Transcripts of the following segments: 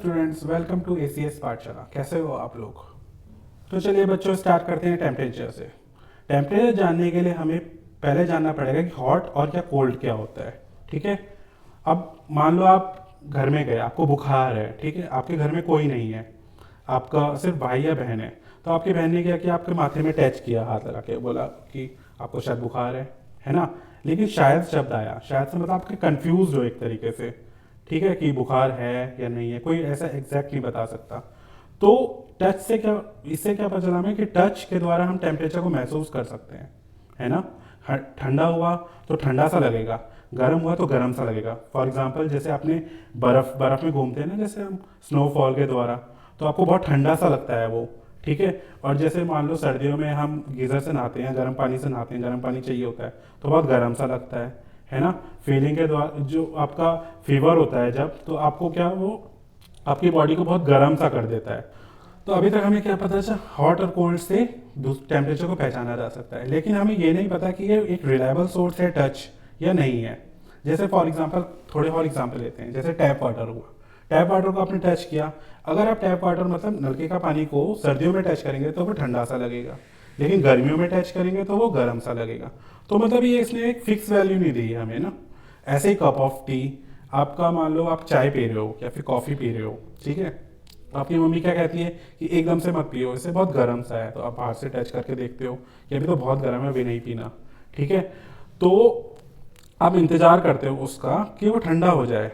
Students, welcome to ACS पाठशाला। कैसे हो आप लोग? तो चलिए बच्चों, स्टार्ट करते हैं टेम्परेचर से। टेम्परेचर जानने के लिए हमें पहले जानना पड़ेगा कि हॉट और क्या कोल्ड क्या होता है। ठीक है, अब मान लो आप घर में गए, आपको बुखार है। ठीक है, आपके घर में कोई नहीं है, आपका सिर्फ भाई या बहन है। तो आपकी बहन ने क्या किया, आपके माथे में टच किया, हाथ लगा के बोला कि आपको शायद बुखार है ना। लेकिन शायद शब्द आया, शायद से मतलब आपके कंफ्यूज हो एक तरीके से। ठीक है, कि बुखार है या नहीं है, कोई ऐसा एग्जैक्ट नहीं बता सकता। तो टच से क्या, इससे क्या पता चला हमें कि टच के द्वारा हम टेम्परेचर को महसूस कर सकते हैं, है ना। ठंडा हुआ तो ठंडा सा लगेगा, गर्म हुआ तो गर्म सा लगेगा। फॉर एग्जाम्पल जैसे आपने बर्फ में घूमते हैं ना, जैसे हम स्नोफॉल के द्वारा, तो आपको बहुत ठंडा सा लगता है वो। ठीक है, और जैसे मान लो सर्दियों में हम गीजर से नहाते हैं, गर्म पानी से नहाते हैं, गर्म पानी चाहिए होता है, तो बहुत गर्म सा लगता है ना। फीलिंग के द्वारा जो आपका फीवर होता है जब, तो आपको क्या, वो आपकी बॉडी को बहुत गर्म सा कर देता है। तो अभी तक हमें क्या पता चला, हॉट और कोल्ड से टेम्परेचर को पहचाना जा सकता है। लेकिन हमें ये नहीं पता कि ये एक रिलायबल सोर्स है टच या नहीं है। जैसे फॉर एग्जांपल, थोड़े और एग्जांपल लेते हैं। जैसे टैप वाटर हुआ, टैप वाटर को आपने टच किया, अगर आप टैप वाटर मतलब नलके का पानी को सर्दियों में टच करेंगे तो वो ठंडा सा लगेगा, लेकिन गर्मियों में टच करेंगे तो वो गर्म सा लगेगा। तो मतलब ये इसने एक फिक्स वैल्यू नहीं दी है हमें ना। ऐसे ही कप ऑफ टी, आपका मान लो आप चाय पी रहे हो या फिर कॉफ़ी पी रहे हो, ठीक है, आपकी मम्मी क्या कहती है कि एकदम से मत पियो, इससे बहुत गर्म सा है। तो आप बाहर से टच करके देखते हो कि अभी तो बहुत गर्म है, अभी नहीं पीना। ठीक है, तो आप इंतजार करते हो उसका कि वो ठंडा हो जाए,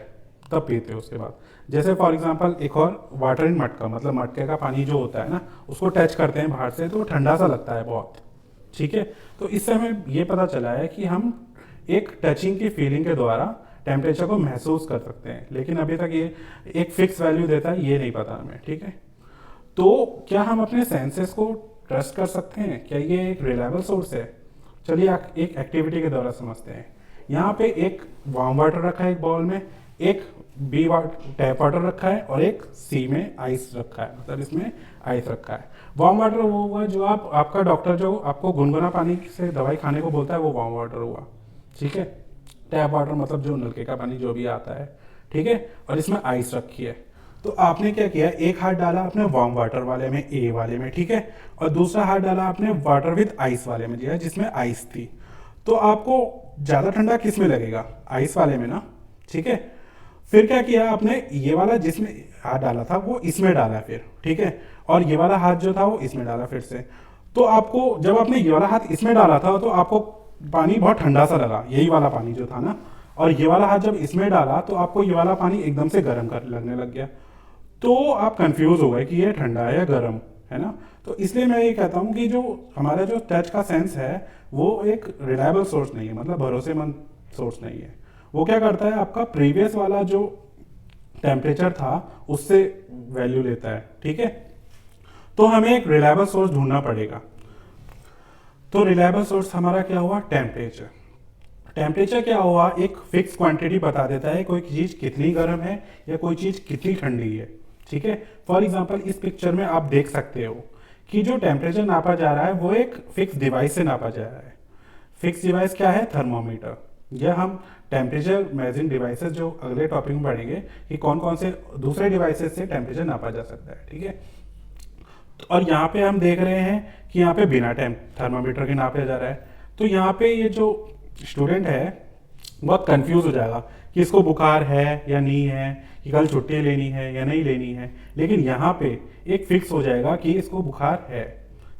तब पीते हो उसके बाद। जैसे फॉर एग्जांपल एक और, वाटर इन मटका, मतलब मटके का पानी जो होता है ना, उसको टच करते हैं बाहर से तो वो ठंडा सा लगता है बहुत। ठीक है, तो इससे हमें ये पता चला है कि हम एक टचिंग की फीलिंग के द्वारा टेम्परेचर को महसूस कर सकते हैं। लेकिन अभी तक ये एक फिक्स वैल्यू देता है, ये नहीं पता हमें। ठीक है, तो क्या हम अपने सेंसेस को ट्रस्ट कर सकते हैं? क्या ये एक रिलायबल सोर्स है? चलिए एक एक्टिविटी के द्वारा समझते हैं। यहाँ पे एक वार्म वाटर रखा है एक बाउल में, एक बी टैप वाटर रखा है, और एक सी में आइस रखा है, मतलब इसमें आइस रखा है। वार्म वाटर वो हुआ जो आपका डॉक्टर जो आपको गुनगुना पानी से दवाई खाने को बोलता है, वो वार्म वाटर हुआ। ठीक है, टैप वाटर मतलब जो नलके का पानी जो भी आता है। ठीक है, और इसमें आइस रखी है। तो आपने क्या किया, एक हाथ डाला आपने वार्म वाटर वाले में, ए वाले में, ठीक है, और दूसरा हाथ डाला आपने वाटर विद आइस वाले में दिया, जिसमें आइस थी। तो आपको ज्यादा ठंडा किस में लगेगा? आइस वाले में ना। ठीक है, फिर क्या किया आपने, ये वाला जिसमें हाथ डाला था वो इसमें डाला फिर, ठीक है, और ये वाला हाथ जो था वो इसमें डाला फिर से। तो आपको जब आपने ये वाला हाथ इसमें डाला था तो आपको पानी बहुत ठंडा सा लगा, यही वाला पानी जो था ना, और ये वाला हाथ जब इसमें डाला तो आपको ये वाला पानी एकदम से गर्म कर लगने लग गया। तो आप कंफ्यूज हो गए कि ये ठंडा है या गर्म है ना। तो इसलिए मैं ये कहता हूँ कि जो हमारा जो टच का सेंस है वो एक रिलायबल सोर्स नहीं है, मतलब भरोसेमंद सोर्स नहीं है। वो क्या करता है, आपका प्रीवियस वाला जो टेम्परेचर था उससे वैल्यू लेता है। ठीक है, तो हमें एक रिलायबल सोर्स ढूंढना पड़ेगा। तो रिलायबल सोर्स हमारा क्या हुआ? टेम्परेचर। टेम्परेचर क्या हुआ, एक फिक्स क्वांटिटी बता देता है कोई चीज कितनी गर्म है या कोई चीज कितनी ठंडी है। ठीक है, फॉर एग्जांपल इस पिक्चर में आप देख सकते हो कि जो टेम्परेचर नापा जा रहा है वो एक फिक्स डिवाइस से नापा जा रहा है। फिक्स डिवाइस क्या है? थर्मोमीटर। यह हम टेम्परेचर मेजरिंग डिवाइसेस जो अगले टॉपिक में पढ़ेंगे कि कौन कौन से दूसरे डिवाइसेस से टेम्परेचर नापा जा सकता है। ठीक है, और यहाँ पे हम देख रहे हैं कि यहाँ पे बिना थर्मामीटर के नापा जा रहा है। तो यहाँ पे ये जो स्टूडेंट है बहुत कंफ्यूज हो जाएगा कि इसको बुखार है या नहीं है, कि कल छुट्टी लेनी है या नहीं लेनी है। लेकिन यहाँ पे एक फिक्स हो जाएगा कि इसको बुखार है।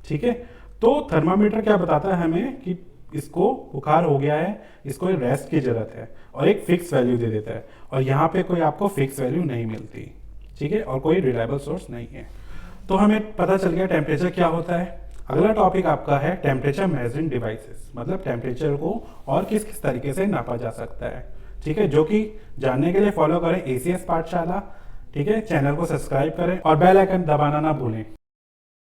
ठीक है, तो थर्मामीटर क्या बताता है हमें कि इसको बुखार हो गया है, इसको रेस्ट की जरूरत है, और एक फिक्स वैल्यू दे देता है। और यहाँ पे कोई आपको फिक्स वैल्यू नहीं मिलती। ठीक है, और कोई रिलायबल सोर्स नहीं है। तो हमें पता चल गया टेम्परेचर क्या होता है। अगला टॉपिक आपका है टेम्परेचर मेजरिंग डिवाइसेस, मतलब टेम्परेचर को और किस किस तरीके से नापा जा सकता है। ठीक है, जो कि जानने के लिए फॉलो करें एसीएस पाठशाला। ठीक है, चैनल को सब्सक्राइब करें और बेल आइकन दबाना ना भूलें।